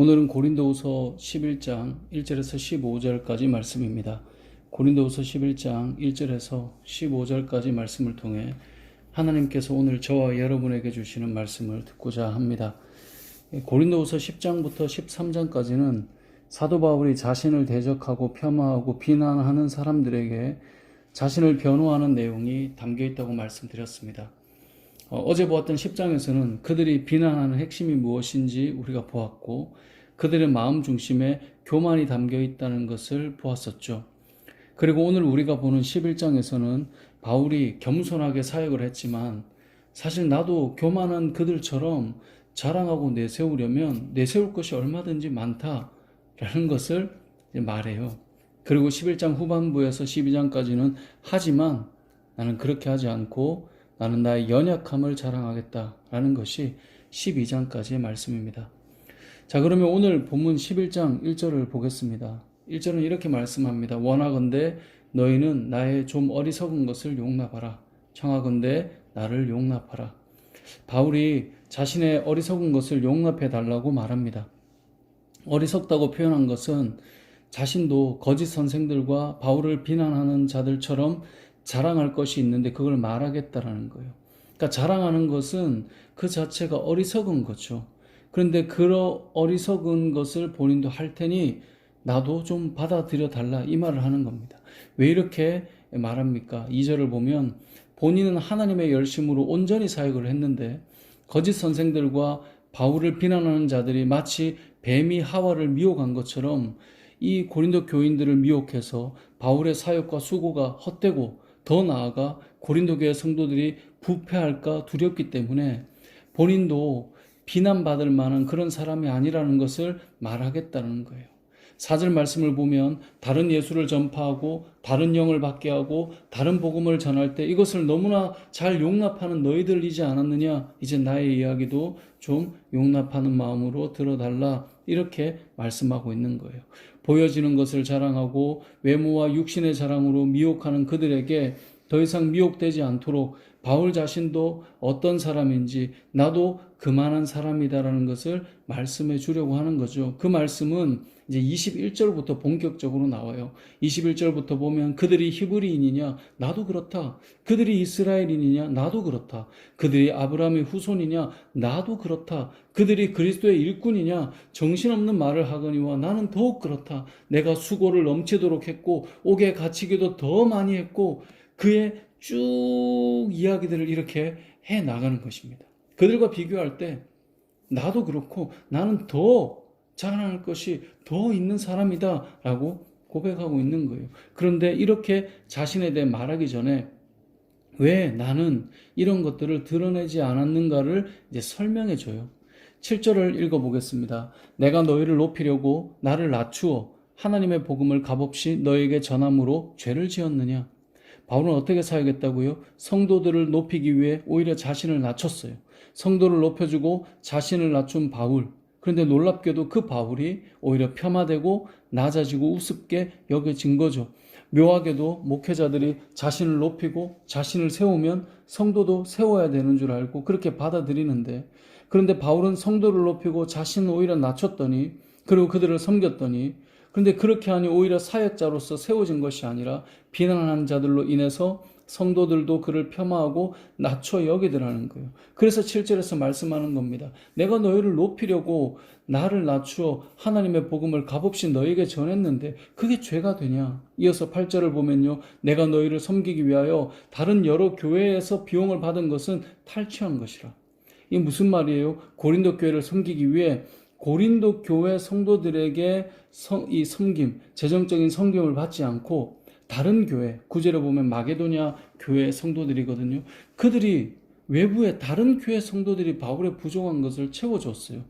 오늘은 고린도후서 11장 1절에서 15절까지 말씀입니다. 고린도후서 11장 1절에서 15절까지 말씀을 통해 하나님께서 오늘 저와 여러분에게 주시는 말씀을 듣고자 합니다. 고린도후서 10장부터 13장까지는 사도 바울이 자신을 대적하고 폄하하고 비난하는 사람들에게 자신을 변호하는 내용이 담겨 있다고 말씀드렸습니다. 어제 보았던 10장에서는 그들이 비난하는 핵심이 무엇인지 우리가 보았고 그들의 마음 중심에 교만이 담겨 있다는 것을 보았었죠. 그리고 오늘 우리가 보는 11장에서는 바울이 겸손하게 사역을 했지만 사실 나도 교만한 그들처럼 자랑하고 내세우려면 내세울 것이 얼마든지 많다라는 것을 말해요. 그리고 11장 후반부에서 12장까지는 하지만 나는 그렇게 하지 않고 나는 나의 연약함을 자랑하겠다라는 것이 12장까지의 말씀입니다. 자, 그러면 오늘 본문 11장 1절을 보겠습니다. 1절은 이렇게 말씀합니다. 원하건대 너희는 나의 좀 어리석은 것을 용납하라. 청하건대 나를 용납하라. 바울이 자신의 어리석은 것을 용납해 달라고 말합니다. 어리석다고 표현한 것은 자신도 거짓 선생들과 바울을 비난하는 자들처럼 자랑할 것이 있는데 그걸 말하겠다라는 거예요. 그러니까 자랑하는 것은 그 자체가 어리석은 거죠. 그런데 그런 어리석은 것을 본인도 할 테니 나도 좀 받아들여 달라 이 말을 하는 겁니다. 왜 이렇게 말합니까? 2절을 보면 본인은 하나님의 열심으로 온전히 사역을 했는데 거짓 선생들과 바울을 비난하는 자들이 마치 뱀이 하와를 미혹한 것처럼 이 고린도 교인들을 미혹해서 바울의 사역과 수고가 헛되고 더 나아가 고린도 교회 성도들이 부패할까 두렵기 때문에 본인도 비난받을 만한 그런 사람이 아니라는 것을 말하겠다는 거예요. 4절 말씀을 보면 다른 예수를 전파하고 다른 영을 받게 하고 다른 복음을 전할 때 이것을 너무나 잘 용납하는 너희들이지 않았느냐? 이제 나의 이야기도 좀 용납하는 마음으로 들어달라 이렇게 말씀하고 있는 거예요. 보여지는 것을 자랑하고 외모와 육신의 자랑으로 미혹하는 그들에게 더 이상 미혹되지 않도록 바울 자신도 어떤 사람인지 나도 그만한 사람이다라는 것을 말씀해 주려고 하는 거죠. 그 말씀은 이제 21절부터 본격적으로 나와요. 21절부터 보면 그들이 히브리인이냐? 나도 그렇다. 그들이 이스라엘인이냐? 나도 그렇다. 그들이 아브라함의 후손이냐? 나도 그렇다. 그들이 그리스도의 일꾼이냐? 정신없는 말을 하거니와 나는 더욱 그렇다. 내가 수고를 넘치도록 했고 옥에 갇히기도 더 많이 했고 그의 쭉 이야기들을 이렇게 해 나가는 것입니다. 그들과 비교할 때 나도 그렇고 나는 더 자랑할 것이 더 있는 사람이다 라고 고백하고 있는 거예요. 그런데 이렇게 자신에 대해 말하기 전에 왜 나는 이런 것들을 드러내지 않았는가를 이제 설명해 줘요. 7절을 읽어보겠습니다. 내가 너희를 높이려고 나를 낮추어 하나님의 복음을 값없이 너에게 전함으로 죄를 지었느냐? 바울은 어떻게 사역했다고요? 성도들을 높이기 위해 오히려 자신을 낮췄어요. 성도를 높여주고 자신을 낮춘 바울. 그런데 놀랍게도 그 바울이 오히려 폄하되고 낮아지고 우습게 여겨진 거죠. 묘하게도 목회자들이 자신을 높이고 자신을 세우면 성도도 세워야 되는 줄 알고 그렇게 받아들이는데 그런데 바울은 성도를 높이고 자신을 오히려 낮췄더니 그리고 그들을 섬겼더니 그런데 그렇게 하니 오히려 사역자로서 세워진 것이 아니라 비난하는 자들로 인해서 성도들도 그를 폄하하고 낮춰 여기더라는 거예요. 그래서 7절에서 말씀하는 겁니다. 내가 너희를 높이려고 나를 낮추어 하나님의 복음을 값없이 너희에게 전했는데 그게 죄가 되냐? 이어서 8절을 보면요. 내가 너희를 섬기기 위하여 다른 여러 교회에서 비용을 받은 것은 탈취한 것이라. 이게 무슨 말이에요? 고린도 교회를 섬기기 위해 고린도 교회 성도들에게 이 섬김, 재정적인 섬김을 받지 않고 다른 교회, 9절에 보면 마게도냐 교회 성도들이거든요. 그들이 외부의 다른 교회 성도들이 바울의 부족한 것을 채워줬어요.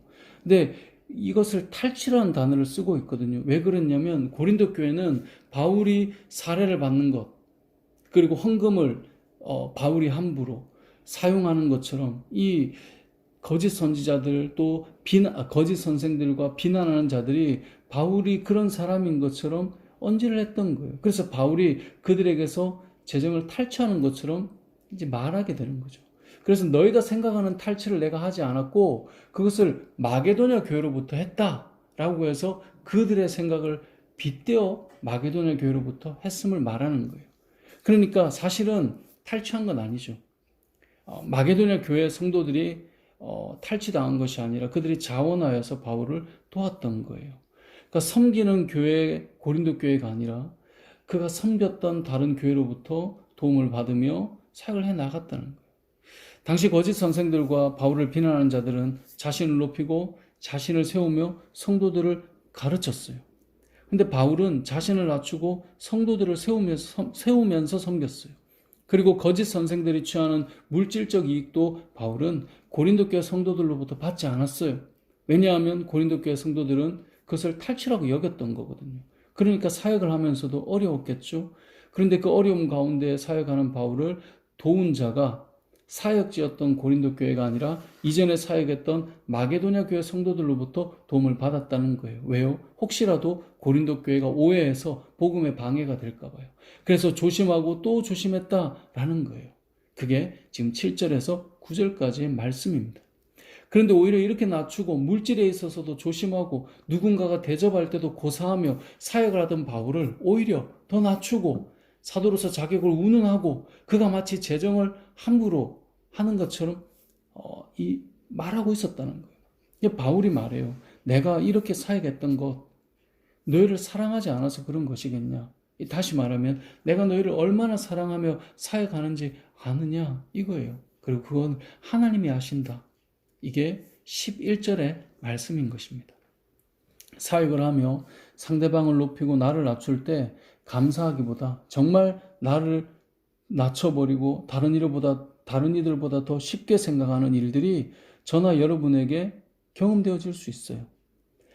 근데 이것을 탈취라는 단어를 쓰고 있거든요. 왜 그랬냐면 고린도 교회는 바울이 사례를 받는 것 그리고 헌금을 바울이 함부로 사용하는 것처럼 이 거짓 선지자들 또 거짓 선생들과 비난하는 자들이 바울이 그런 사람인 것처럼 언질을 했던 거예요. 그래서 바울이 그들에게서 재정을 탈취하는 것처럼 이제 말하게 되는 거죠. 그래서 너희가 생각하는 탈취를 내가 하지 않았고 그것을 마게도냐 교회로부터 했다. 라고 해서 그들의 생각을 빗대어 마게도냐 교회로부터 했음을 말하는 거예요. 그러니까 사실은 탈취한 건 아니죠. 마게도냐 교회 성도들이 탈취당한 것이 아니라 그들이 자원하여서 바울을 도왔던 거예요. 그러니까 섬기는 교회, 고린도 교회가 아니라 그가 섬겼던 다른 교회로부터 도움을 받으며 사역을 해 나갔다는 거예요. 당시 거짓 선생들과 바울을 비난하는 자들은 자신을 높이고 자신을 세우며 성도들을 가르쳤어요. 근데 바울은 자신을 낮추고 성도들을 세우면서 섬겼어요. 그리고 거짓 선생들이 취하는 물질적 이익도 바울은 고린도 교회 성도들로부터 받지 않았어요. 왜냐하면 고린도 교회 성도들은 그것을 탈취라고 여겼던 거거든요. 그러니까 사역을 하면서도 어려웠겠죠. 그런데 그 어려움 가운데 사역하는 바울을 도운 자가 사역지였던 고린도 교회가 아니라 이전에 사역했던 마게도냐 교회 성도들로부터 도움을 받았다는 거예요. 왜요? 혹시라도 고린도 교회가 오해해서 복음에 방해가 될까 봐요. 그래서 조심하고 또 조심했다라는 거예요. 그게 지금 7절에서 9절까지의 말씀입니다. 그런데 오히려 이렇게 낮추고 물질에 있어서도 조심하고 누군가가 대접할 때도 고사하며 사역을 하던 바울을 오히려 더 낮추고 사도로서 자격을 운운하고 그가 마치 재정을 함부로 하는 것처럼 말하고 있었다는 거예요. 바울이 말해요. 내가 이렇게 사역했던 것 너희를 사랑하지 않아서 그런 것이겠냐. 다시 말하면 내가 너희를 얼마나 사랑하며 사역하는지 아느냐 이거예요. 그리고 그건 하나님이 아신다. 이게 11절의 말씀인 것입니다. 사역을 하며 상대방을 높이고 나를 낮출 때 감사하기보다 정말 나를 낮춰버리고 다른 이들보다 더 쉽게 생각하는 일들이 저나 여러분에게 경험되어질 수 있어요.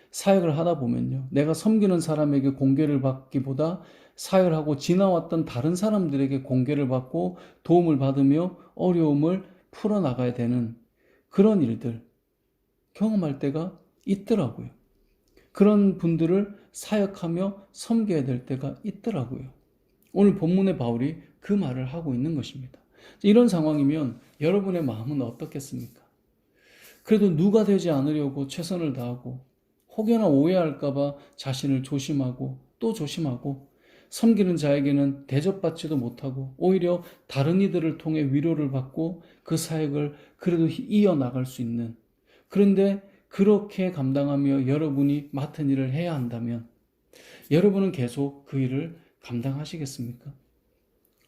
사역을 하다 보면요. 내가 섬기는 사람에게 공개를 받기보다 사역을 하고 지나왔던 다른 사람들에게 공개를 받고 도움을 받으며 어려움을 풀어나가야 되는 그런 일들 경험할 때가 있더라고요. 그런 분들을 사역하며 섬겨야 될 때가 있더라고요. 오늘 본문의 바울이 그 말을 하고 있는 것입니다. 이런 상황이면 여러분의 마음은 어떻겠습니까? 그래도 누가 되지 않으려고 최선을 다하고 혹여나 오해할까 봐 자신을 조심하고 또 조심하고 섬기는 자에게는 대접받지도 못하고 오히려 다른 이들을 통해 위로를 받고 그 사역을 그래도 이어나갈 수 있는, 그런데 그렇게 감당하며 여러분이 맡은 일을 해야 한다면 여러분은 계속 그 일을 감당하시겠습니까?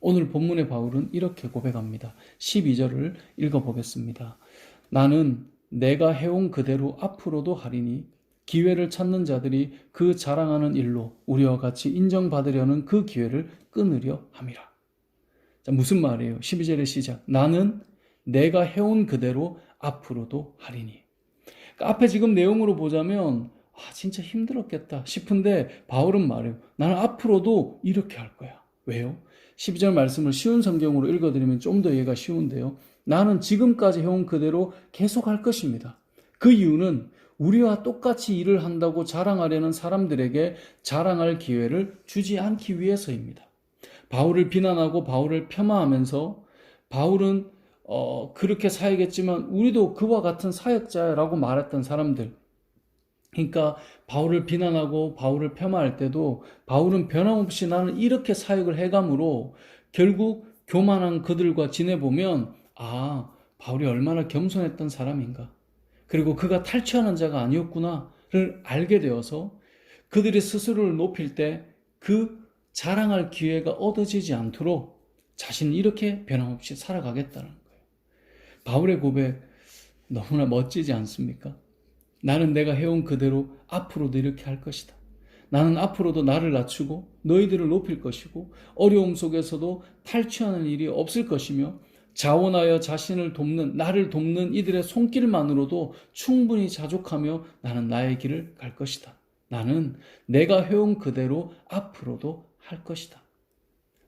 오늘 본문의 바울은 이렇게 고백합니다. 12절을 읽어보겠습니다. 나는 내가 해온 그대로 앞으로도 하리니 기회를 찾는 자들이 그 자랑하는 일로 우리와 같이 인정받으려는 그 기회를 끊으려 함이라. 자, 무슨 말이에요? 12절의 시작. 나는 내가 해온 그대로 앞으로도 하리니. 그러니까 앞에 지금 내용으로 보자면 진짜 힘들었겠다 싶은데 바울은 말해요. 나는 앞으로도 이렇게 할 거야. 왜요? 12절 말씀을 쉬운 성경으로 읽어드리면 좀 더 이해가 쉬운데요. 나는 지금까지 해온 그대로 계속 할 것입니다. 그 이유는 우리와 똑같이 일을 한다고 자랑하려는 사람들에게 자랑할 기회를 주지 않기 위해서입니다. 바울을 비난하고 바울을 폄하하면서 바울은 그렇게 사역했지만 우리도 그와 같은 사역자라고 말했던 사람들, 그러니까 바울을 비난하고 바울을 폄하할 때도 바울은 변함없이 나는 이렇게 사역을 해감으로 결국 교만한 그들과 지내보면 바울이 얼마나 겸손했던 사람인가, 그리고 그가 탈취하는 자가 아니었구나를 알게 되어서 그들이 스스로를 높일 때 그 자랑할 기회가 얻어지지 않도록 자신은 이렇게 변함없이 살아가겠다는 거예요. 바울의 고백 너무나 멋지지 않습니까? 나는 내가 해온 그대로 앞으로도 이렇게 할 것이다. 나는 앞으로도 나를 낮추고 너희들을 높일 것이고 어려움 속에서도 탈취하는 일이 없을 것이며 자원하여 자신을 돕는, 나를 돕는 이들의 손길만으로도 충분히 자족하며 나는 나의 길을 갈 것이다. 나는 내가 해온 그대로 앞으로도 할 것이다.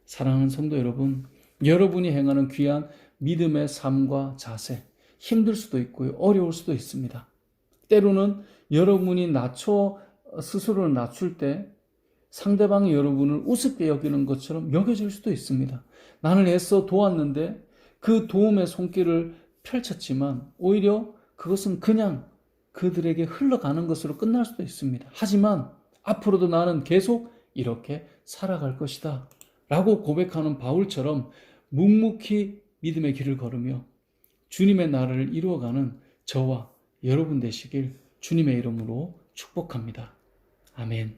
사랑하는 성도 여러분, 여러분이 행하는 귀한 믿음의 삶과 자세, 힘들 수도 있고요, 어려울 수도 있습니다. 때로는 여러분이 스스로를 낮출 때 상대방이 여러분을 우습게 여기는 것처럼 여겨질 수도 있습니다. 나는 애써 도왔는데 그 도움의 손길을 펼쳤지만 오히려 그것은 그냥 그들에게 흘러가는 것으로 끝날 수도 있습니다. 하지만 앞으로도 나는 계속 이렇게 살아갈 것이다 라고 고백하는 바울처럼 묵묵히 믿음의 길을 걸으며 주님의 나라를 이루어가는 저와 여러분 되시길 주님의 이름으로 축복합니다. 아멘.